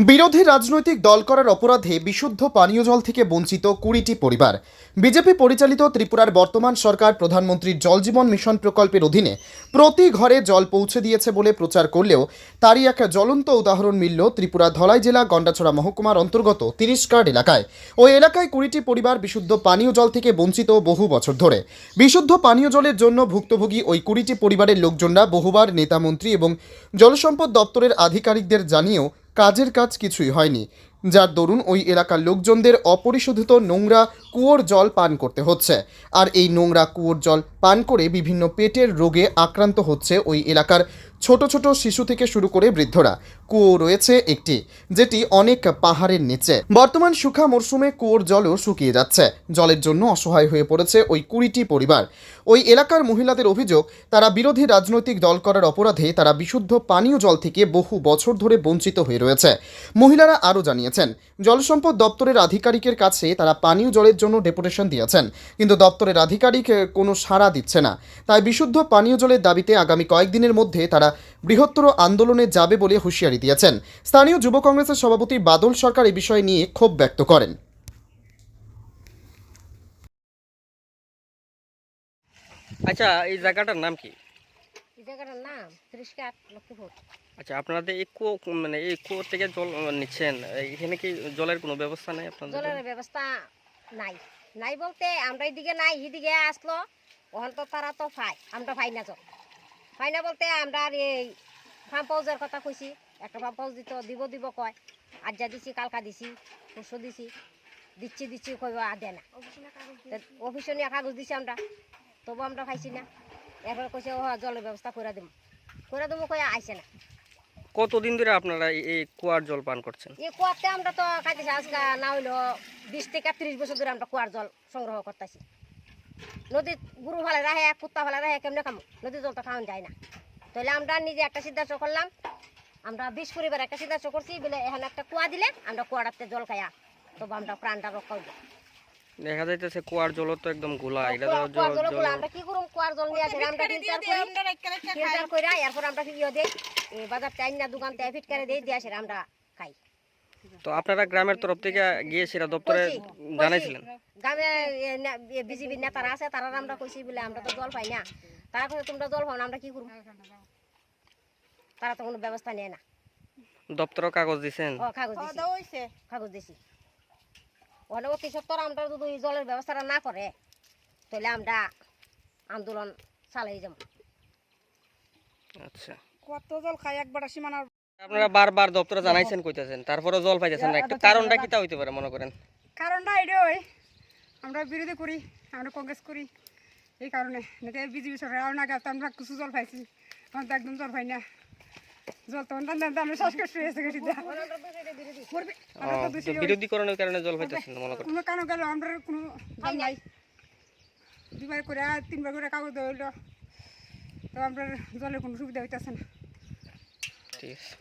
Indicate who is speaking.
Speaker 1: বিরোধী রাজনৈতিক দল করার অপরাধে বিশুদ্ধ পানীয় জল থেকে বঞ্চিত 20টি পরিবার। বিজেপি পরিচালিত ত্রিপুরার বর্তমান সরকার প্রধানমন্ত্রীর জল জীবন মিশন প্রকল্পের অধীনে প্রতি ঘরে জল পৌঁছে দিয়েছে বলে প্রচার করলেও তারই এক জ্বলন্ত উদাহরণ মিলল ত্রিপুরা ধলাই জেলা গন্ডাছড়া মহকুমার অন্তর্গত 30 কার্ড এলাকায়। ওই এলাকায় 20টি পরিবার বিশুদ্ধ পানীয় জল থেকে বঞ্চিত বহু বছর ধরে। বিশুদ্ধ পানীয় জলের জন্য ভুক্তভোগী ওই 20টি পরিবারের লোকজনরা বহুবার নেতামন্ত্রী এবং জলসম্পদ দপ্তরের আধিকারিকদের জানিয়েও কাজের কাজ কিছুই হয়নি, যার দরুন ওই এলাকার লোকজনদের অপরিশোধিত নোংরা কুয়োর জল পান করতে হচ্ছে। আর এই নোংরা কুয়োর জল পান করে বিভিন্ন পেটের রোগে আক্রান্ত হচ্ছে ওই এলাকার ছোট ছোট শিশু থেকে শুরু করে বৃদ্ধরা। কুয়ো রয়েছে একটি, যেটি অনেক পাহাড়ের নিচে। বর্তমান শুখা মরশুমে কুয়োর জলও শুকিয়ে যাচ্ছে। জলের জন্য অসহায় হয়ে পড়েছে ওই 20টি পরিবার। ওই এলাকার মহিলাদের অভিযোগ, তারা বিরোধী রাজনৈতিক দল করার অপরাধে তারা বিশুদ্ধ পানীয় জল থেকে বহু বছর ধরে বঞ্চিত হয়ে রয়েছে। মহিলারা আরও জানিয়েছেন, জলসম্পদ দপ্তরের আধিকারিকের কাছে তারা পানীয় জলের জন্য ডেপুটেশন দিয়েছেন, কিন্তু দপ্তরের আধিকারিক কোনো সাড়া দিচ্ছে না। তাই বিশুদ্ধ পানীয় জলের দাবিতে আগামী কয়েকদিনের মধ্যে তারা বৃহত্তর আন্দোলনে যাবে বলে হুঁশিয়ারি দিয়েছেন। স্থানীয় যুব কংগ্রেসের সভাপতি বাদল সরকার এই বিষয় নিয়ে ক্ষোভ ব্যক্ত করেন।
Speaker 2: আচ্ছা, এই জায়গাটার নাম কি?
Speaker 3: এই জায়গাটার নাম 30 কাঠ লক্ষ্মীপুর।
Speaker 2: আচ্ছা, আপনাদের এই কুয়ো মানে এই কুয়ো থেকে জল নিচ্ছেন, এখানে কি জলের কোনো ব্যবস্থা নেই আপনাদের?
Speaker 3: জলের ব্যবস্থা নাই। নাই বলতে আমরা এইদিকে নাই, এইদিকে আসলো ওখান তো তারা তো পায়, আমরা পাই না জল। পাই না বলতে আমরা আর এই পাম্প হাউসের কথা কইছি, একটা পাম্প হাউস দিব কয়। আজ যা দিছি, কালকা দিছি, পরশু দিছি, দিচ্ছি কইব আর দেয় না। অফিসে নিয়ে কাগজ দিছি আমরা, তবু আমরা পাইছি না। এরপরে কইছে ও জলের ব্যবস্থা করে দেবো কয়ে আইসে না।
Speaker 2: কতদিন ধরে আপনারা এই কুয়ার জল পান করছেন?
Speaker 3: এই কুয়াতে আমরা তো খাইতেছি আজকে না হইলো 20 থেকে 30 বছর ধরে আমরা কুয়ার জল সংগ্রহ করতেছি। নদীর গুরু ভালে রাখে, কুত্তা ভালে রাখে, কেমনে খামো? নদীর জল তো খাওয়ান যায় না। তাহলে আমরা নিজে একটা সিদ্ধান্ত করলাম, আমরা 20 পরিবার একটা সিদ্ধান্ত করছি, বলে এখানে একটা কুয়া দিলে আমরা কুয়াটাতে জল খাইয়া তবু আমরা প্রাণটা রক্ষা হইব।
Speaker 2: দেখা যাইতেছে কুয়ার জল তো একদম ঘোলা। এটা
Speaker 3: কুয়ার জল গুলো আমরা কি করব? কুয়ার জল নিয়ে আসি আমরা ফিল্টার করি, এরপর আমরা কি দেই, এই বাজার টাইম না দোকান থেকে ফিট করে দিয়ে আসে আমরা খাই।
Speaker 2: তো আপনারা গ্রামের তরফ থেকে গিয়ে সেটা দপ্তরে জানাইছিলেন?
Speaker 3: গ্রামে বিজেপি নেতারা আছে, তারা আমরা কইছি বলে আমরা তো জল পাই না। তারা কইছে তোমরা জল পাও না, আমরা কি করব? তারা তো কোনো ব্যবস্থা নেয় না।
Speaker 2: দপ্তরও কাগজ দিছেন?
Speaker 3: কাগজ দিছি। ওখানে অতি সত্তর আমরা যদি জলের ব্যবস্থাটা না করে তাহলে আমরা আন্দোলন চালাই যাব।
Speaker 2: আচ্ছা,
Speaker 4: কত জল খাই একবার সীমানার।
Speaker 2: আপনারা বারবার দপ্তরে জানাইছেন কইতাছেন, তারপরে জল পাইতেছেন না। একটা কারণটা কিটা হইতে পারে মনে করেন?
Speaker 4: কারণটা এটাই, আমরা বিরোধী করি, আমরা কংগ্রেস করি, এই কারণে। বিজেপি সরকার আর না গেছে আমরা কিছু জল পাইছি, আমরা তো একদম জল পাই না। জল তো আমরা শ্বাসকষ্ট হয়েছে
Speaker 2: বিরোধীকরণের কারণে জল পাইতেছেন মনে করেন?
Speaker 4: কোনো কারণ গেল আমরা কোনো জল নাই। 2বার করে 3বার করে কাগজ দেওয়া হইলো, তো আমরা জলের কোনো সুবিধা হইতেছে না।
Speaker 2: ঠিক আছে।